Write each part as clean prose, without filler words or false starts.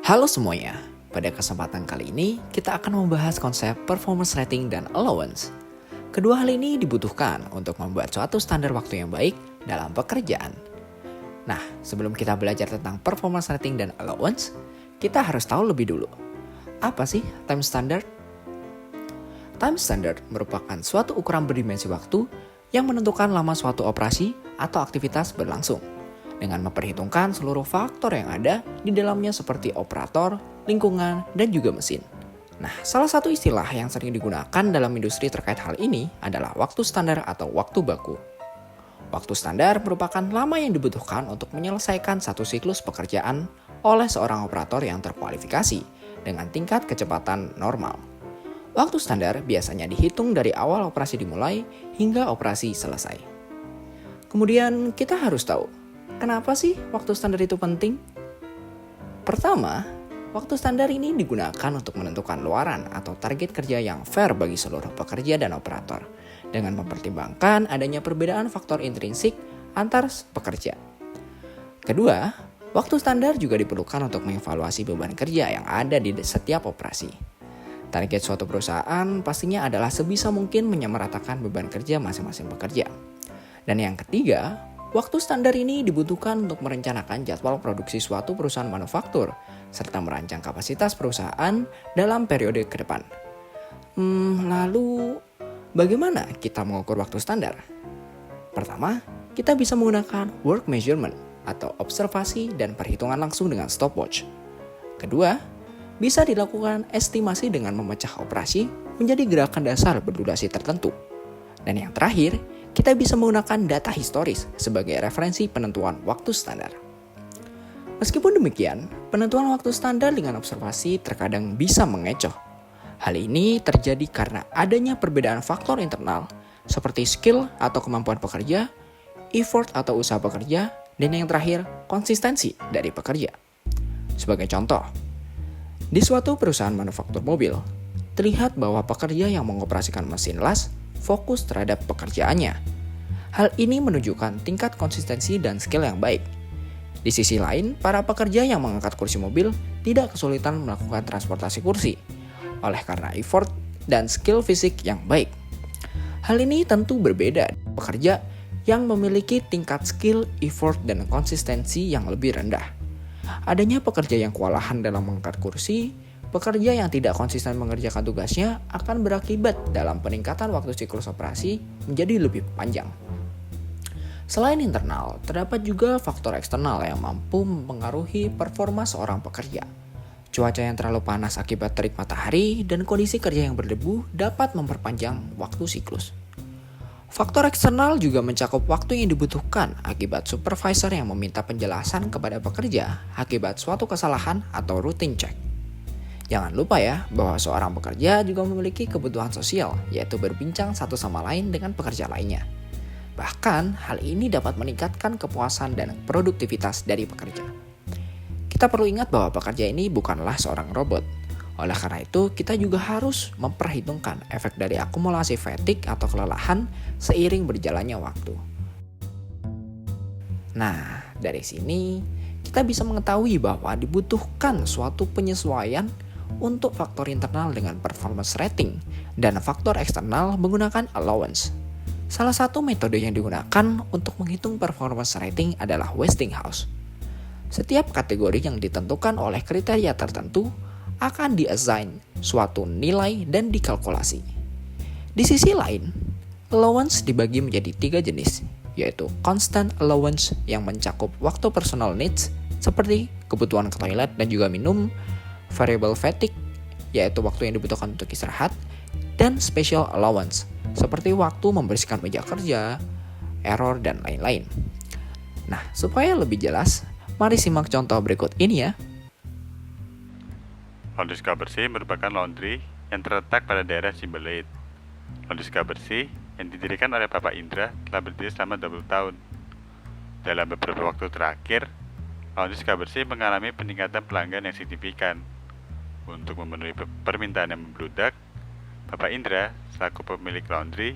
Halo semuanya, pada kesempatan kali ini kita akan membahas konsep performance rating dan allowance. Kedua hal ini dibutuhkan untuk membuat suatu standar waktu yang baik dalam pekerjaan. Nah, sebelum kita belajar tentang performance rating dan allowance, kita harus tahu lebih dulu. Apa sih time standard? Time standard merupakan suatu ukuran berdimensi waktu yang menentukan lama suatu operasi atau aktivitas berlangsung, dengan memperhitungkan seluruh faktor yang ada di dalamnya seperti operator, lingkungan, dan juga mesin. Nah, salah satu istilah yang sering digunakan dalam industri terkait hal ini adalah waktu standar atau waktu baku. Waktu standar merupakan lama yang dibutuhkan untuk menyelesaikan satu siklus pekerjaan oleh seorang operator yang terkualifikasi dengan tingkat kecepatan normal. Waktu standar biasanya dihitung dari awal operasi dimulai hingga operasi selesai. Kemudian kita harus tahu, kenapa sih waktu standar itu penting? Pertama, waktu standar ini digunakan untuk menentukan luaran atau target kerja yang fair bagi seluruh pekerja dan operator, dengan mempertimbangkan adanya perbedaan faktor intrinsik antar pekerja. Kedua, waktu standar juga diperlukan untuk mengevaluasi beban kerja yang ada di setiap operasi. Target suatu perusahaan pastinya adalah sebisa mungkin menyamaratakan beban kerja masing-masing pekerja. Dan yang ketiga, waktu standar ini dibutuhkan untuk merencanakan jadwal produksi suatu perusahaan manufaktur, serta merancang kapasitas perusahaan dalam periode ke depan. Lalu, bagaimana kita mengukur waktu standar? Pertama, kita bisa menggunakan work measurement atau observasi dan perhitungan langsung dengan stopwatch. Kedua, bisa dilakukan estimasi dengan memecah operasi menjadi gerakan dasar berdurasi tertentu. Dan yang terakhir, kita bisa menggunakan data historis sebagai referensi penentuan waktu standar. Meskipun demikian, penentuan waktu standar dengan observasi terkadang bisa mengecoh. Hal ini terjadi karena adanya perbedaan faktor internal seperti skill atau kemampuan pekerja, effort atau usaha pekerja, dan yang terakhir, konsistensi dari pekerja. Sebagai contoh, di suatu perusahaan manufaktur mobil, terlihat bahwa pekerja yang mengoperasikan mesin las fokus terhadap pekerjaannya. Hal ini menunjukkan tingkat konsistensi dan skill yang baik. Di sisi lain, para pekerja yang mengangkat kursi mobil tidak kesulitan melakukan transportasi kursi, oleh karena effort dan skill fisik yang baik. Hal ini tentu berbeda dengan pekerja yang memiliki tingkat skill, effort, dan konsistensi yang lebih rendah. Adanya pekerja yang kewalahan dalam mengangkat kursi, pekerja yang tidak konsisten mengerjakan tugasnya akan berakibat dalam peningkatan waktu siklus operasi menjadi lebih panjang. Selain internal, terdapat juga faktor eksternal yang mampu mempengaruhi performa seorang pekerja. Cuaca yang terlalu panas akibat terik matahari dan kondisi kerja yang berdebu dapat memperpanjang waktu siklus. Faktor eksternal juga mencakup waktu yang dibutuhkan akibat supervisor yang meminta penjelasan kepada pekerja akibat suatu kesalahan atau routine check. Jangan lupa ya bahwa seorang pekerja juga memiliki kebutuhan sosial, yaitu berbincang satu sama lain dengan pekerja lainnya. Bahkan, hal ini dapat meningkatkan kepuasan dan produktivitas dari pekerja. Kita perlu ingat bahwa pekerja ini bukanlah seorang robot. Oleh karena itu, kita juga harus memperhitungkan efek dari akumulasi fatigue atau kelelahan seiring berjalannya waktu. Nah, dari sini kita bisa mengetahui bahwa dibutuhkan suatu penyesuaian untuk faktor internal dengan performance rating dan faktor eksternal menggunakan allowance. Salah satu metode yang digunakan untuk menghitung performance rating adalah Westinghouse. Setiap kategori yang ditentukan oleh kriteria tertentu akan di-assign suatu nilai dan dikalkulasi. Di sisi lain, allowance dibagi menjadi 3 jenis, yaitu constant allowance yang mencakup waktu personal needs seperti kebutuhan ke toilet dan juga minum, variable fatigue yaitu waktu yang dibutuhkan untuk istirahat, dan special allowance seperti waktu membersihkan meja kerja, error, dan lain-lain. Nah, supaya lebih jelas, mari simak contoh berikut ini ya. Laundry Suka Bersih merupakan laundry yang terletak pada daerah Cimbeleit. Laundry Suka Bersih yang didirikan oleh Bapak Indra telah berdiri selama 20 tahun. Dalam beberapa waktu terakhir, Laundry Suka Bersih mengalami peningkatan pelanggan yang signifikan. Untuk memenuhi permintaan yang membludak, Bapak Indra, selaku pemilik laundry,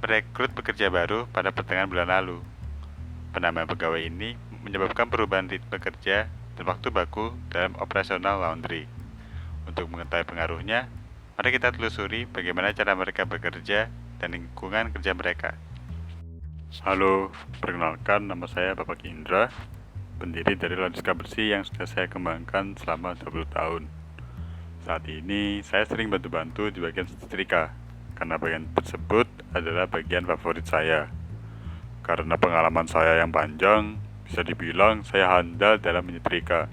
merekrut pekerja baru pada pertengahan bulan lalu. Penambahan pegawai ini menyebabkan perubahan ritme kerja dan waktu baku dalam operasional laundry. Untuk mengetahui pengaruhnya, mari kita telusuri bagaimana cara mereka bekerja dan lingkungan kerja mereka. Halo, perkenalkan nama saya Bapak Indra, pendiri dari Laundry Bersih yang sudah saya kembangkan selama 20 tahun. Saat ini, saya sering bantu-bantu di bagian setrika, karena bagian tersebut adalah bagian favorit saya. Karena pengalaman saya yang panjang, bisa dibilang saya handal dalam menyetrika.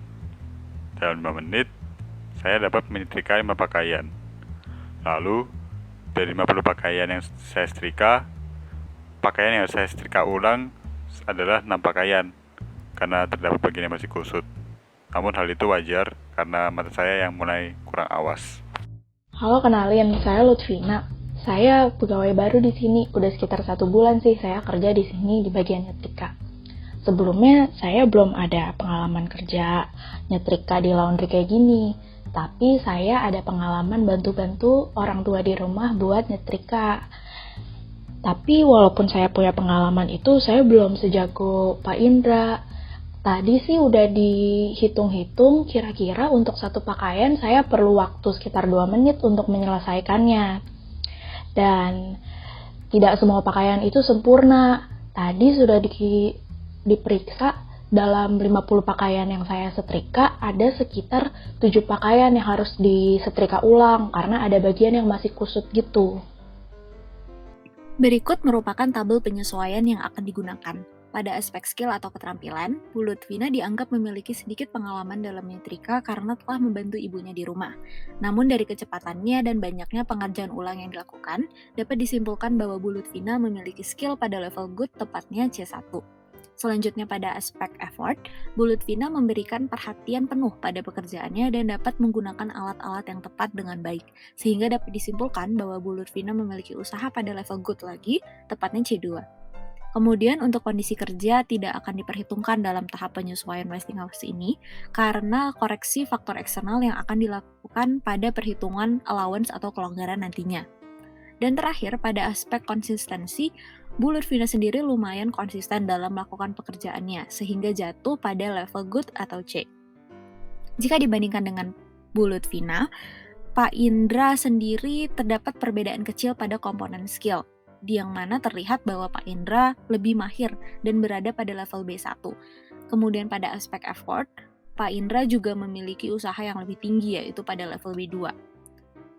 Dalam 5 menit, saya dapat menyetrika 5 pakaian. Lalu, dari 50 pakaian yang saya setrika, pakaian yang saya setrika ulang adalah 6 pakaian, karena terdapat bagian yang masih kusut. Namun hal itu wajar, karena mata saya yang mulai kurang awas. Halo, kenalin, saya Lutfina. Saya pegawai baru di sini, udah sekitar 1 bulan sih saya kerja di sini di bagian nyetrika. Sebelumnya saya belum ada pengalaman kerja nyetrika di laundry kayak gini, tapi saya ada pengalaman bantu-bantu orang tua di rumah buat nyetrika. Tapi walaupun saya punya pengalaman itu, saya belum sejago Pak Indra. Tadi sih udah dihitung-hitung, kira-kira untuk 1 pakaian saya perlu waktu sekitar 2 menit untuk menyelesaikannya. Dan tidak semua pakaian itu sempurna. Tadi sudah diperiksa dalam 50 pakaian yang saya setrika, ada sekitar 7 pakaian yang harus disetrika ulang karena ada bagian yang masih kusut gitu. Berikut merupakan tabel penyesuaian yang akan digunakan. Pada aspek skill atau keterampilan, Bu Lutfina dianggap memiliki sedikit pengalaman dalam nyetrika karena telah membantu ibunya di rumah. Namun dari kecepatannya dan banyaknya pengerjaan ulang yang dilakukan, dapat disimpulkan bahwa Bu Lutfina memiliki skill pada level good, tepatnya C1. Selanjutnya pada aspek effort, Bu Lutfina memberikan perhatian penuh pada pekerjaannya dan dapat menggunakan alat-alat yang tepat dengan baik, sehingga dapat disimpulkan bahwa Bu Lutfina memiliki usaha pada level good lagi, tepatnya C2. Kemudian untuk kondisi kerja tidak akan diperhitungkan dalam tahap penyesuaian wasting hours ini karena koreksi faktor eksternal yang akan dilakukan pada perhitungan allowance atau kelonggaran nantinya. Dan terakhir pada aspek konsistensi, Bu Lutfina sendiri lumayan konsisten dalam melakukan pekerjaannya sehingga jatuh pada level good atau C. Jika dibandingkan dengan Bu Lutfina, Pak Indra sendiri terdapat perbedaan kecil pada komponen skill, di yang mana terlihat bahwa Pak Indra lebih mahir dan berada pada level B1. Kemudian pada aspek effort, Pak Indra juga memiliki usaha yang lebih tinggi yaitu pada level B2.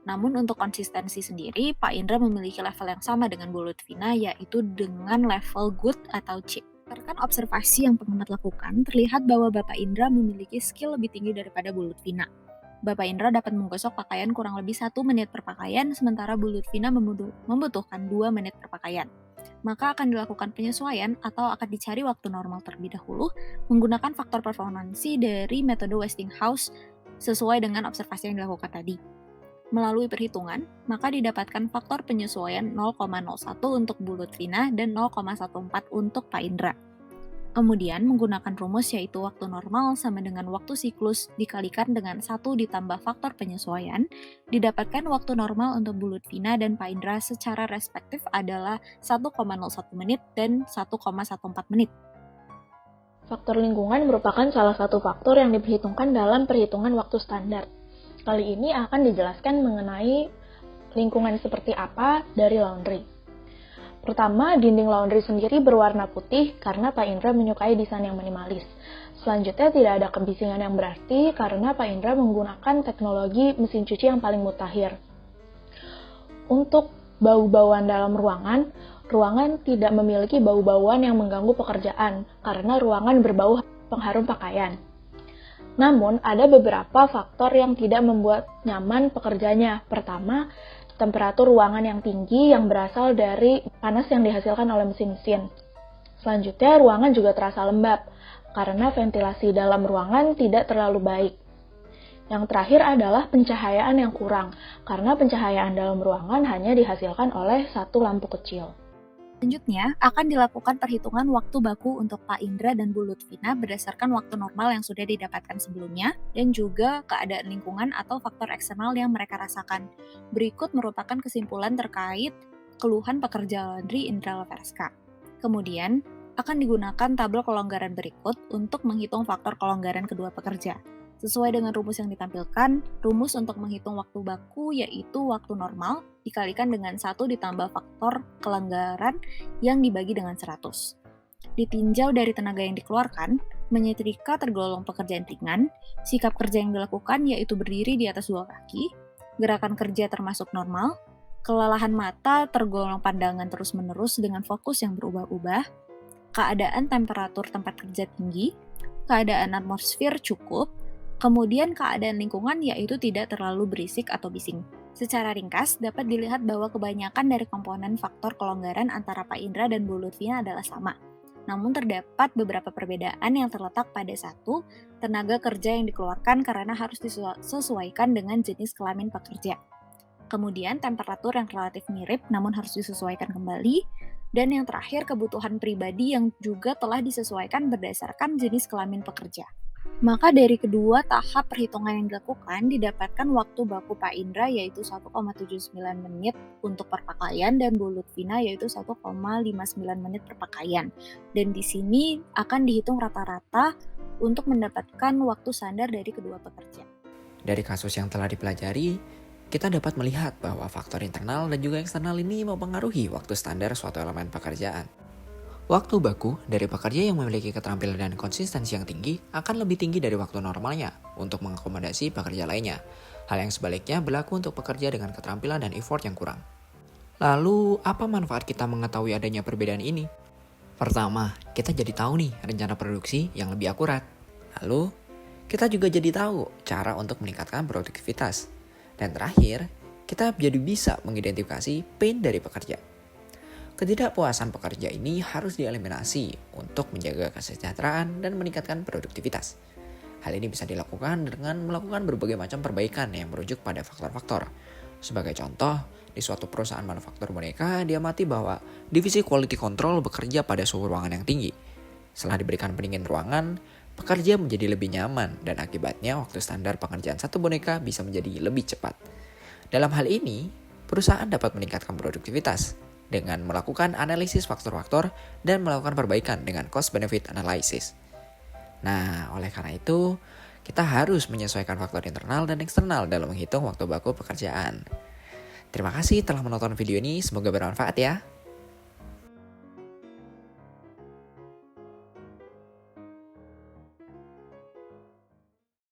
Namun untuk konsistensi sendiri, Pak Indra memiliki level yang sama dengan Bu Lutfina yaitu dengan level good atau C. Berdasarkan observasi yang pengamat lakukan, terlihat bahwa Bapak Indra memiliki skill lebih tinggi daripada Bu Lutfina. Bapak Indra dapat menggosok pakaian kurang lebih 1 menit per pakaian, sementara Bu Lutfina membutuhkan 2 menit per pakaian. Maka akan dilakukan penyesuaian atau akan dicari waktu normal terlebih dahulu menggunakan faktor performansi dari metode Westinghouse sesuai dengan observasi yang dilakukan tadi. Melalui perhitungan, maka didapatkan faktor penyesuaian 0,01 untuk Bu Lutfina dan 0,14 untuk Pak Indra. Kemudian menggunakan rumus yaitu waktu normal sama dengan waktu siklus dikalikan dengan 1 ditambah faktor penyesuaian, didapatkan waktu normal untuk Bu Lutfina dan Pak Indra secara respektif adalah 1,01 menit dan 1,14 menit. Faktor lingkungan merupakan salah satu faktor yang diperhitungkan dalam perhitungan waktu standar. Kali ini akan dijelaskan mengenai lingkungan seperti apa dari laundry. Pertama, dinding laundry sendiri berwarna putih karena Pak Indra menyukai desain yang minimalis. Selanjutnya, tidak ada kebisingan yang berarti karena Pak Indra menggunakan teknologi mesin cuci yang paling mutakhir. Untuk bau-bauan dalam ruangan tidak memiliki bau-bauan yang mengganggu pekerjaan karena ruangan berbau pengharum pakaian. Namun, ada beberapa faktor yang tidak membuat nyaman pekerjanya. Pertama, temperatur ruangan yang tinggi yang berasal dari panas yang dihasilkan oleh mesin-mesin. Selanjutnya, ruangan juga terasa lembab karena ventilasi dalam ruangan tidak terlalu baik. Yang terakhir adalah pencahayaan yang kurang karena pencahayaan dalam ruangan hanya dihasilkan oleh 1 lampu kecil. Selanjutnya, akan dilakukan perhitungan waktu baku untuk Pak Indra dan Bu Lutfina berdasarkan waktu normal yang sudah didapatkan sebelumnya dan juga keadaan lingkungan atau faktor eksternal yang mereka rasakan. Berikut merupakan kesimpulan terkait keluhan pekerja laundry Indra Laverska. Kemudian, akan digunakan tabel kelonggaran berikut untuk menghitung faktor kelonggaran kedua pekerja. Sesuai dengan rumus yang ditampilkan, rumus untuk menghitung waktu baku yaitu waktu normal dikalikan dengan 1 ditambah faktor kelonggaran yang dibagi dengan 100. Ditinjau dari tenaga yang dikeluarkan, menyetrika tergolong pekerjaan ringan, sikap kerja yang dilakukan yaitu berdiri di atas 2 kaki, gerakan kerja termasuk normal, kelelahan mata tergolong pandangan terus-menerus dengan fokus yang berubah-ubah, keadaan temperatur tempat kerja tinggi, keadaan atmosfer cukup, kemudian keadaan lingkungan yaitu tidak terlalu berisik atau bising. Secara ringkas, dapat dilihat bahwa kebanyakan dari komponen faktor kelonggaran antara Pak Indra dan Bu Lutfina adalah sama. Namun terdapat beberapa perbedaan yang terletak pada satu, tenaga kerja yang dikeluarkan karena harus disesuaikan dengan jenis kelamin pekerja. Kemudian temperatur yang relatif mirip namun harus disesuaikan kembali. Dan yang terakhir kebutuhan pribadi yang juga telah disesuaikan berdasarkan jenis kelamin pekerja. Maka dari kedua tahap perhitungan yang dilakukan didapatkan waktu baku Pak Indra yaitu 1,79 menit untuk per pakaian dan Bu Lutfina yaitu 1,59 menit per pakaian. Dan di sini akan dihitung rata-rata untuk mendapatkan waktu standar dari kedua pekerja. Dari kasus yang telah dipelajari, kita dapat melihat bahwa faktor internal dan juga eksternal ini mempengaruhi waktu standar suatu elemen pekerjaan. Waktu baku dari pekerja yang memiliki keterampilan dan konsistensi yang tinggi akan lebih tinggi dari waktu normalnya untuk mengakomodasi pekerja lainnya. Hal yang sebaliknya berlaku untuk pekerja dengan keterampilan dan effort yang kurang. Lalu, apa manfaat kita mengetahui adanya perbedaan ini? Pertama, kita jadi tahu nih rencana produksi yang lebih akurat. Lalu, kita juga jadi tahu cara untuk meningkatkan produktivitas. Dan terakhir, kita jadi bisa mengidentifikasi pain dari pekerja. Ketidakpuasan pekerja ini harus dieliminasi untuk menjaga kesejahteraan dan meningkatkan produktivitas. Hal ini bisa dilakukan dengan melakukan berbagai macam perbaikan yang merujuk pada faktor-faktor. Sebagai contoh, di suatu perusahaan manufaktur boneka diamati bahwa divisi quality control bekerja pada suhu ruangan yang tinggi. Setelah diberikan pendingin ruangan, pekerja menjadi lebih nyaman dan akibatnya waktu standar pengerjaan satu boneka bisa menjadi lebih cepat. Dalam hal ini, perusahaan dapat meningkatkan produktivitas dengan melakukan analisis faktor-faktor dan melakukan perbaikan dengan cost-benefit analysis. Nah, oleh karena itu, kita harus menyesuaikan faktor internal dan eksternal dalam menghitung waktu baku pekerjaan. Terima kasih telah menonton video ini, semoga bermanfaat ya.